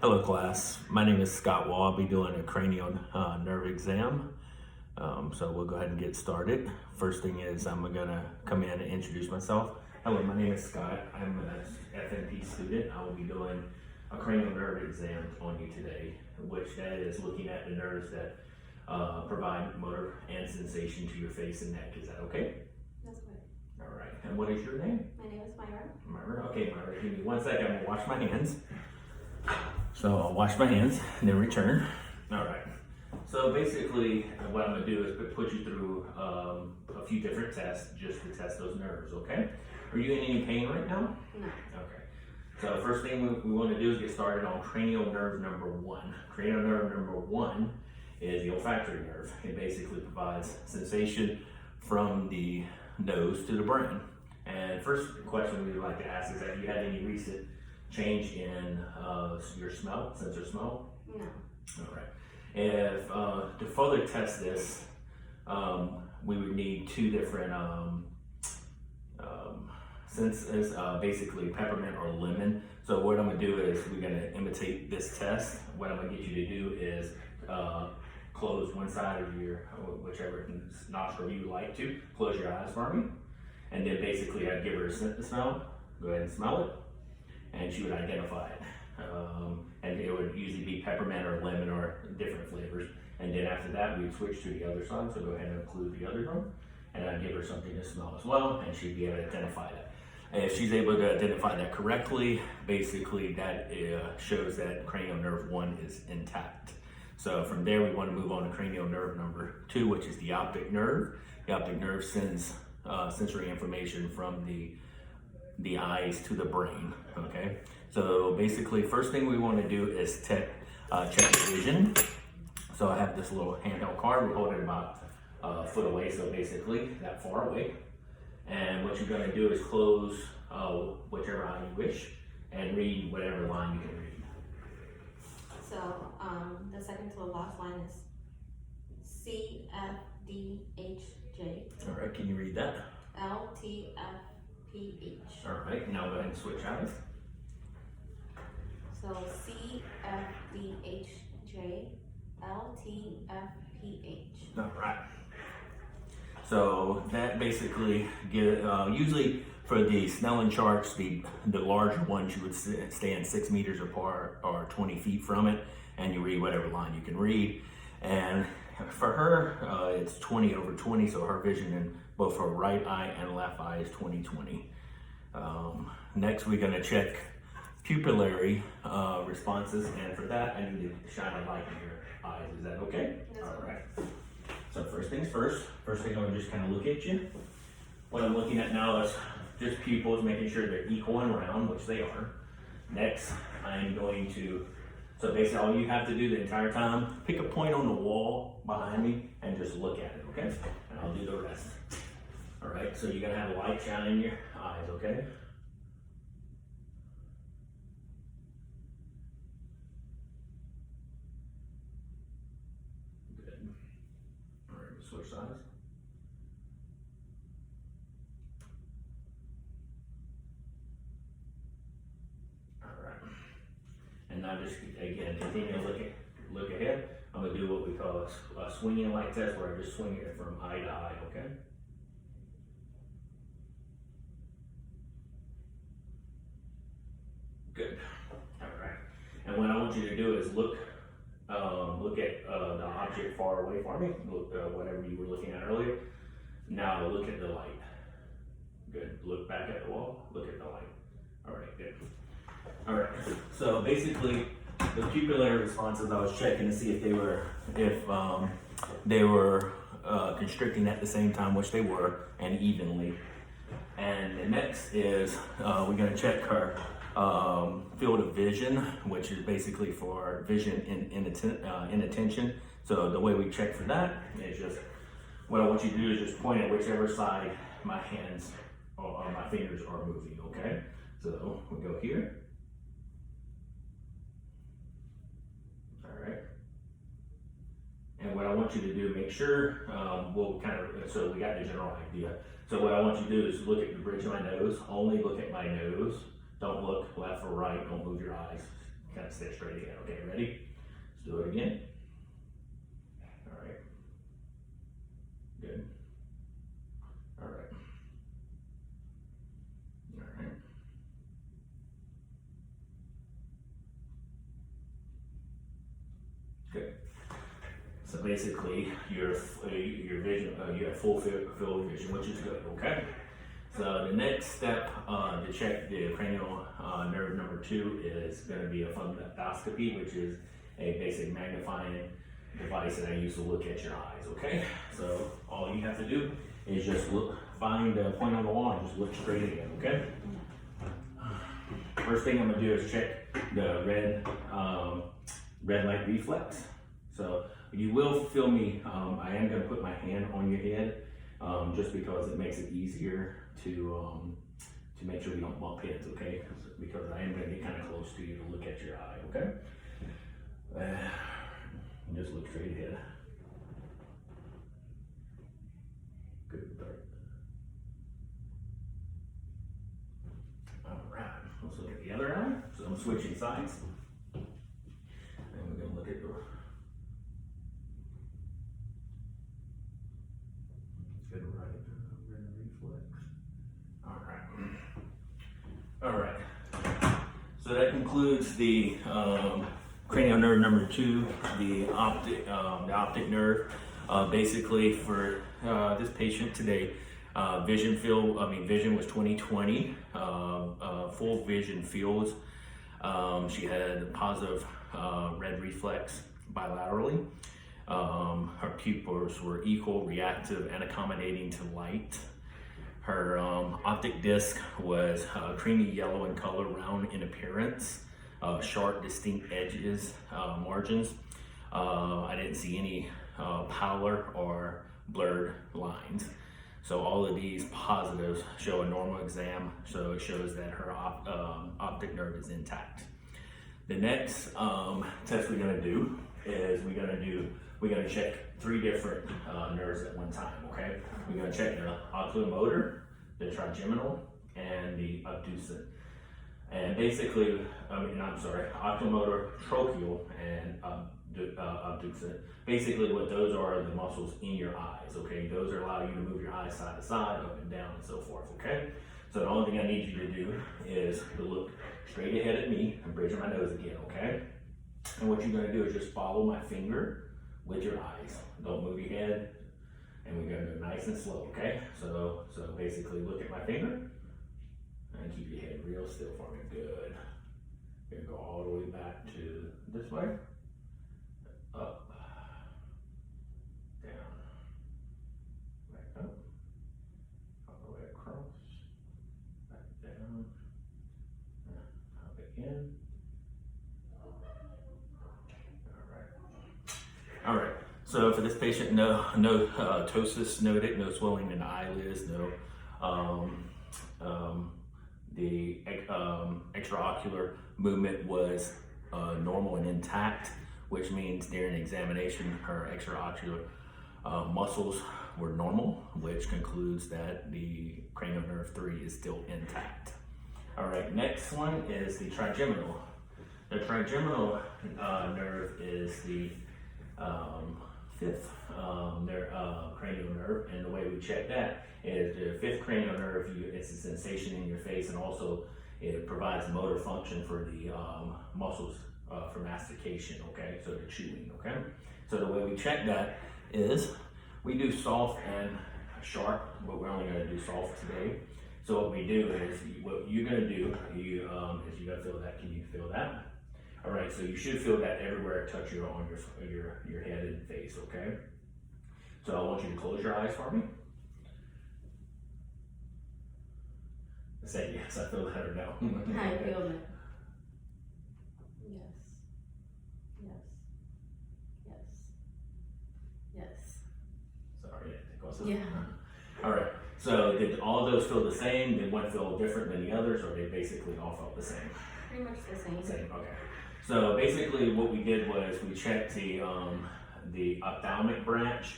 Hello class, my name is Scott Wall. I'll be doing a cranial nerve exam. So we'll go ahead and get started. First thing is I'm gonna come in and introduce myself. Hello, my name is Scott. I'm an FNP student. I will be doing a cranial nerve exam on you today, which that is looking at the nerves that provide motor and sensation to your face and neck. Is that okay? That's good. All right, and what is your name? My name is Myra. Myra, okay Myra, give me 1 second, I'm gonna wash my hands. So I'll wash my hands and then return. All right. So basically what I'm gonna do is put you through a few different tests just to test those nerves, okay? Are you in any pain right now? No. Okay. So the first thing we wanna do is get started on cranial nerve number 1. Cranial nerve number 1 is the olfactory nerve. It basically provides sensation from the nose to the brain. And first question we would like to ask is that you had any recent change in your smell, sense of smell? No. All right. If to further test this, we would need 2 different senses, basically peppermint or lemon. So what I'm gonna do is we're gonna imitate this test. What I'm gonna get you to do is close one side of your, whichever nostril you like to, close your eyes for me. And then basically I'd give her a scent to smell. Go ahead and smell it. And she would identify it. And it would usually be peppermint or lemon or different flavors. And then after that, we'd switch to the other side. So go ahead and include the other one. And I'd give her something to smell as well, and she'd be able to identify that. And if she's able to identify that correctly, basically that shows that cranial nerve 1 is intact. So from there, we want to move on to cranial nerve number 2, which is the optic nerve. The optic nerve sends sensory information from the eyes to the brain, okay? So basically, first thing we want to do is check the vision. So I have this little handheld card. We hold it about a foot away, so basically that far away. And what you're going to do is close whichever eye you wish and read whatever line you can read. So the second to the last line is C F D H J. All right, can you read that? L T F P H. All right, now go ahead and switch eyes. So C F D H J L T F P H. All right. So that basically usually for the Snellen charts, the larger ones you would stand 6 meters apart or 20 feet from it, and you read whatever line you can read. And for her, it's 20/20, so her vision in both her right eye and left eye is 20/20. Next, we're going to check pupillary responses, and for that, I need to shine a light in your eyes. Is that okay? Yes. All right. So first things first. First thing I'm going to just kind of look at you. What I'm looking at now is just pupils, making sure they're equal and round, which they are. Next, I'm going to, so basically all you have to do the entire time, pick a point on the wall behind me and just look at it, okay? And I'll do the rest. All right, so you're going to have a light shine in your eyes, okay? Good. All right, we'll switch sides. And now just, again, continue to look ahead. I'm gonna do what we call a swinging light test, where I just swing it from eye to eye, okay? Good, all right. And what I want you to do is look at the object far away from me, whatever you were looking at earlier. Now look at the light. Good, look back at the wall, look at the light. All right, good. All right, so basically the pupillary responses, I was checking to see if they were constricting at the same time, which they were, and evenly. And the next is we're gonna check her field of vision, which is basically for vision in attention. So the way we check for that is just, what I want you to do is just point at whichever side my hands or my fingers are moving, okay? So we go here. All right. And what I want you to do, make sure, so we got the general idea. So what I want you to do is look at the bridge of my nose, only look at my nose. Don't look left or right, don't move your eyes. kind of stay straight again. Okay, ready? Let's do it again. All right. Good. All right. All right. Good. So basically, your vision, you have full field of vision, which is good. Okay. So the next step to check the cranial nerve number 2 is going to be a fundoscopy, which is a basic magnifying device that I use to look at your eyes. Okay. So all you have to do is just look, find a point on the wall, and just look straight again. Okay. First thing I'm going to do is check the red light reflex. So you will feel me, I am going to put my hand on your head just because it makes it easier to make sure we don't bump heads, okay? Because I am going to get kind of close to you to look at your eye, okay? Just look straight ahead. Good. All right, let's look at the other eye. So I'm switching sides. And we're going to look at the good right red reflex. All right. So that concludes the cranial nerve number 2, the optic nerve. Basically, for this patient today, vision was 20/20, full vision fields. She had positive red reflex bilaterally. Her pupils were equal, reactive, and accommodating to light. Her optic disc was creamy yellow in color, round in appearance, sharp, distinct edges, margins. I didn't see any pallor or blurred lines. So all of these positives show a normal exam, so it shows that her optic nerve is intact. The next test we're gonna do is we're gonna check 3 different nerves at one time, okay? We're gonna check the oculomotor, the trigeminal, and the abducent. And basically, oculomotor, trochlear, and abducent. Basically what those are the muscles in your eyes, okay? Those allow you to move your eyes side to side, up and down, and so forth, okay? So the only thing I need you to do is to look straight ahead at me and bridge my nose again, okay? And what you're gonna do is just follow my finger with your eyes. Don't move your head, and we're gonna go nice and slow, okay? So basically look at my finger and keep your head real still for me. Good. You're gonna go all the way back to this way, up, down, back up, all the way across, back down, up again. All right. So for this patient, no ptosis noted, no swelling in the eyelids, no the extraocular movement was normal and intact, which means during examination her extraocular muscles were normal, which concludes that the cranial nerve 3 is still intact. All right, next one is the trigeminal. The trigeminal nerve is the 5th cranial nerve, and the way we check that is the 5th cranial nerve. It's a sensation in your face, and also it provides motor function for the muscles for mastication. Okay, so the chewing. Okay, so the way we check that is we do soft and sharp, but we're only going to do soft today. So what we do is what you're going to do. Is you got to feel that. Can you feel that? All right, so you should feel that everywhere I touch you on your head and face, okay? So I want you to close your eyes for me. Say yes, I feel that or no. I feel it. Yes. Yes. Yes. Yes. Sorry, yeah. All right, so did all those feel the same? Did one feel different than the others, or they basically all felt the same? Pretty much the same. Same, okay. So basically what we did was we checked the ophthalmic branch,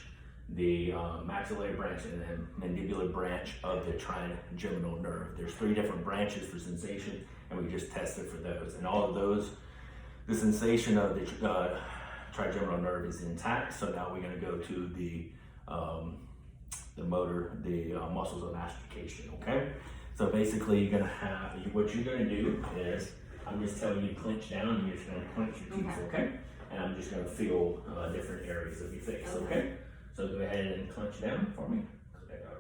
the maxillary branch, and the mandibular branch of the trigeminal nerve. There's 3 different branches for sensation, and we just tested for those. And all of those the sensation of the trigeminal nerve is intact. So now we're going to go to the motor, the muscles of mastication. Okay. So basically, you're going to have what you're going to do is I'm just telling you to clench down, and you're just going to clench your teeth. Okay. And I'm just going to feel different areas of your face. Okay. So go ahead and clench down for me.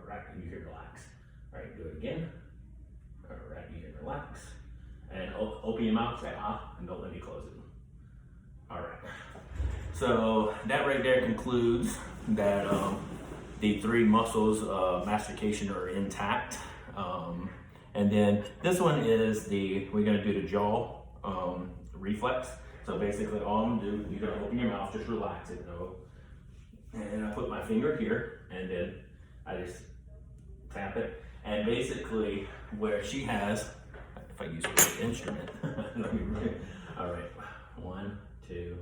Right, you can relax. All right, do it again. All right, you can relax. And open your mouth, say ah, and don't let me close it. All right. So that right there concludes that the 3 muscles of mastication are intact. And then this one is we're gonna do the jaw reflex. So basically all I'm gonna do, you're gonna open your mouth, just relax it though. And I put my finger here, and then I just tap it. And basically where she has, if I use the right instrument, all right, 1, 2.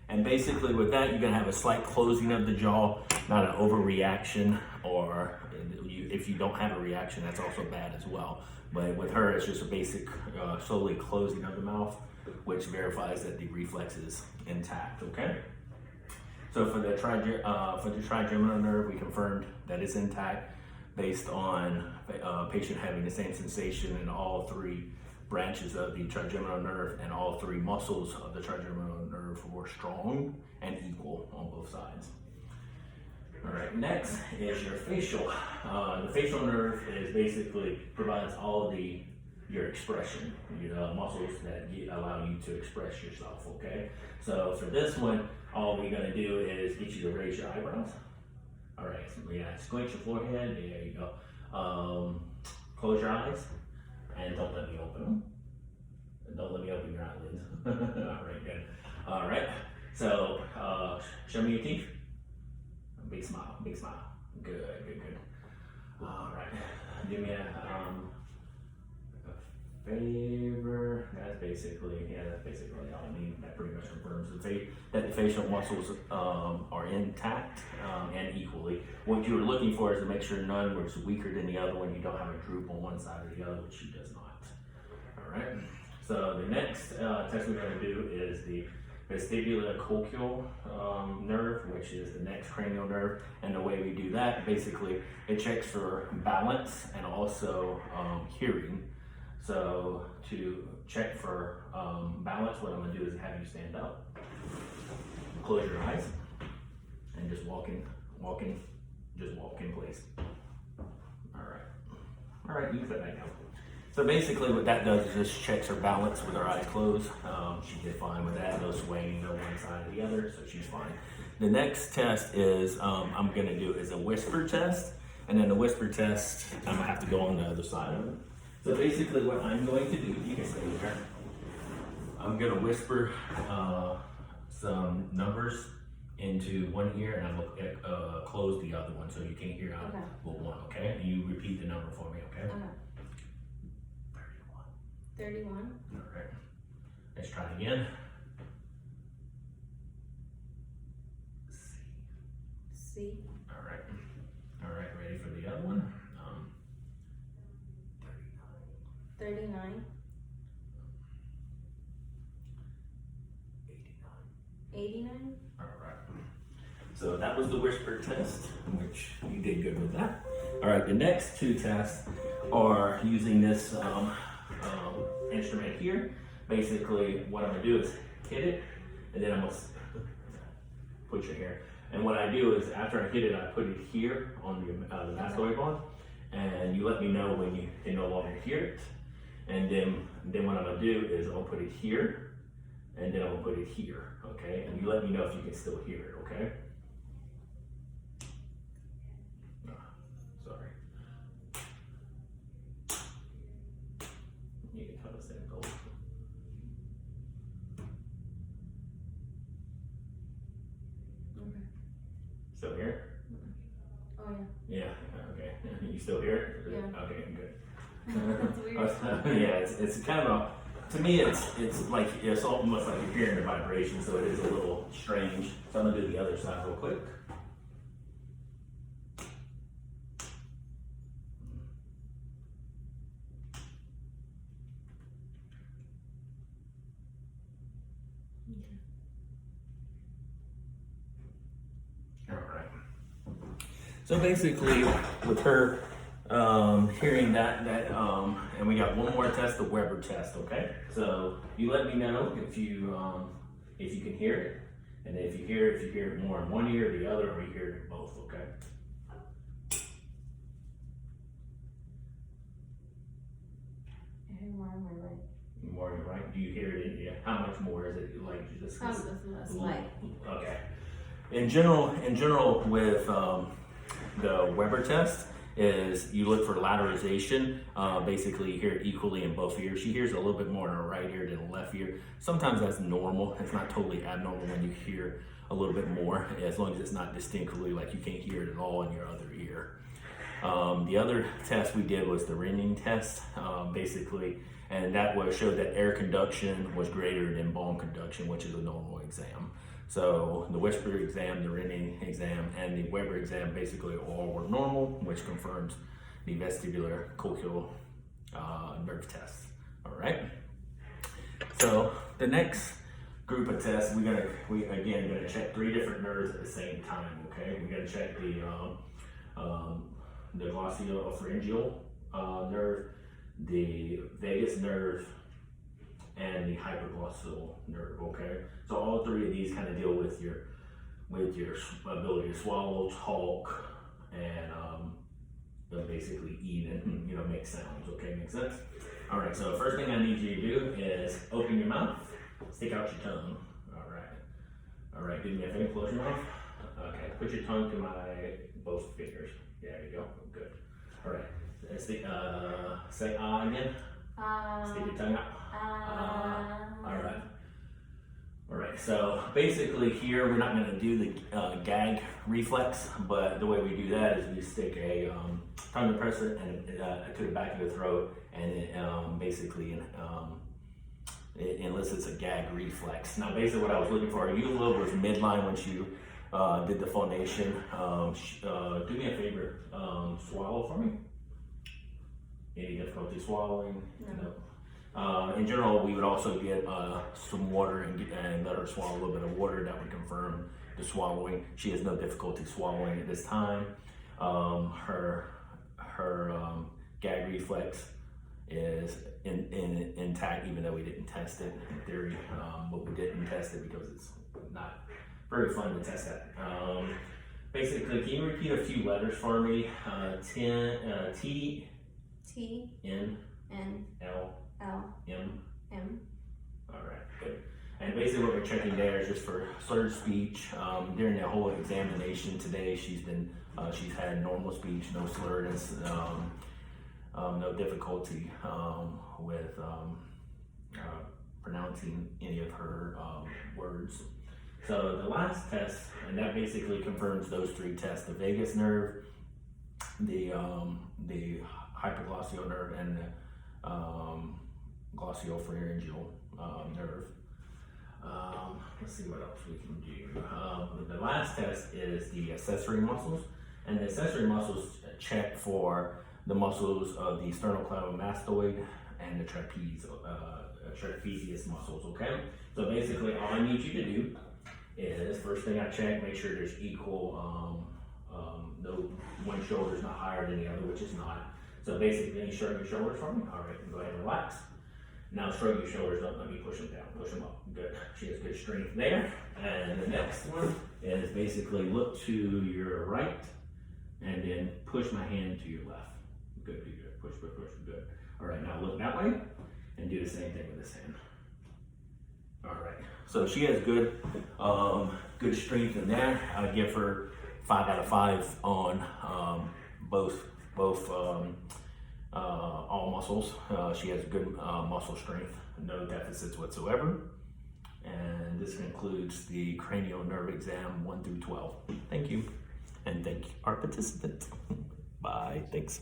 And basically with that, you're gonna have a slight closing of the jaw, not an overreaction, or if you don't have a reaction, that's also bad as well. But with her, it's just a basic slowly closing of the mouth, which verifies that the reflex is intact, okay? So for the trigeminal nerve, we confirmed that it's intact based on patient having the same sensation in all 3 branches of the trigeminal nerve, and all 3 muscles of the trigeminal nerve were strong and equal on both sides. All right, next is your facial. The facial nerve is basically provides all your expression, your muscles that allow you to express yourself, okay? So for this one, all we're gonna do is get you to raise your eyebrows. All right, so yeah, squint your forehead, there you go. Close your eyes, and don't let me open them. Don't let me open your eyelids. All right, good. All right, so show me your teeth. Big smile, big smile. Good, good, good. All right, do me a favor. That's basically all I need. That pretty much confirms that the facial muscles are intact and equally. What you were looking for is to make sure none was weaker than the other one. You don't have a droop on one side or the other, which she does not. All right. So the next test we're going to do is the vestibular-cochlear nerve, which is the next cranial nerve. And the way we do that, basically, it checks for balance and also hearing. So to check for balance, what I'm gonna do is have you stand up, close your eyes, and just walk in place. All right, you can sit back down. So basically what that does is just checks her balance with her eyes closed. She did fine with that, no swaying, no one side or the other, so she's fine. The next test is, I'm gonna do is a whisper test, and then the whisper test, I'm gonna have to go on the other side of it. So basically what I'm going to do, you can stay there. I'm gonna whisper some numbers into one ear, and I'm gonna close the other one so you can't hear out but one, okay? And you repeat the number for me, okay? 31. All right, let's try it again. C. All right, ready for the other one? 39. 89. All right. So that was the whisper test, which you did good with that. All right, the next 2 tests are using this instrument here. Basically, what I'm gonna do is hit it, and then I'm gonna put your hair. And what I do is after I hit it, I put it here on the mastoid bone, and you let me know when you can no longer hear it. And then what I'm gonna do is I'm gonna put it here, and then I'm gonna put it here, okay? And you let me know if you can still hear it, okay? Sorry. You can tell us that gold. Okay. Still here? Oh yeah. Yeah, okay. You still here? Yeah. Okay, good. That's weird. Yeah, it's kind of to me it's like it's almost like you're hearing the vibration, so it is a little strange. So I'm gonna do the other side real quick. All right. So basically, with her hearing that, and we got one more test, the Weber test. Okay. So you let me know if you can hear it, and if you hear it more in one ear or the other, or you hear it in both. Okay. More on your right. Do you hear it in? Yeah. How much more is it? Like just Less light. Okay. In general, with the Weber test, is you look for lateralization. Basically, you hear it equally in both ears. She hears a little bit more in her right ear than the left ear. Sometimes that's normal. It's not totally abnormal when you hear a little bit more, as long as it's not distinctly like you can't hear it at all in your other ear. The other test we did was the ringing test, basically, and that showed that air conduction was greater than bone conduction, which is a normal exam. So the whisper exam, the ringing exam, and the Weber exam basically all were normal, which confirms the vestibular cochlear nerve test. All right. So the next group of tests, we again gonna check 3 different nerves at the same time. Okay, we gotta check the glossopharyngeal nerve, the vagus nerve, and the hypoglossal nerve. Okay, so all 3 of these kind of deal with your ability to swallow, talk, and basically eat and make sounds. Okay, make sense? All right. So the first thing I need you to do is open your mouth, stick out your tongue. All right. All right. Do me a favor, close your mouth. Okay. Put your tongue to both fingers. There you go. Good. All right. Say again. Stick your tongue out. All right. All right. So basically, here we're not going to do the gag reflex, but the way we do that is we stick a tongue depressor and to the back of the throat, and it basically it elicits a gag reflex. Now, basically, what I was looking for, Eula was midline when she did the phonation. Do me a favor, swallow for me. Any difficulty swallowing? No. In general, we would also get some water and let her swallow a little bit of water. That would confirm the swallowing. She has no difficulty swallowing at this time. Her gag reflex is intact, even though we didn't test it in theory, but we didn't test it because it's not very fun to test that. Basically, can you repeat a few letters for me? T, N, L, M. All right, good. And basically what we're checking there is just for slurred speech. During the whole examination today, she's had normal speech, no slurredness, no difficulty with pronouncing any of her words. So the last test, and that basically confirms those 3 tests: the vagus nerve, the hypoglossal nerve, and the glossopharyngeal nerve. Let's see what else we can do. The last test is the accessory muscles, and the accessory muscles check for the muscles of the sternocleidomastoid and the trapezius muscles. Okay, so basically all I need you to do is, first thing I check, make sure there's equal, no one shoulder is not higher than the other, which is not. So basically, you shrug your shoulders for me. All right, go ahead and relax. Now shrug your shoulders up, let me push them down, push them up. Good, she has good strength there. And the next one is basically look to your right and then push my hand to your left. Good, good, push, good. All right, now look that way and do the same thing with this hand. All right, so she has good strength in there. I give her 5 out of 5 on both all muscles. She has good muscle strength, no deficits whatsoever. And this concludes the cranial nerve exam 1 through 12. Thank you, and thank our participant. Bye, thanks.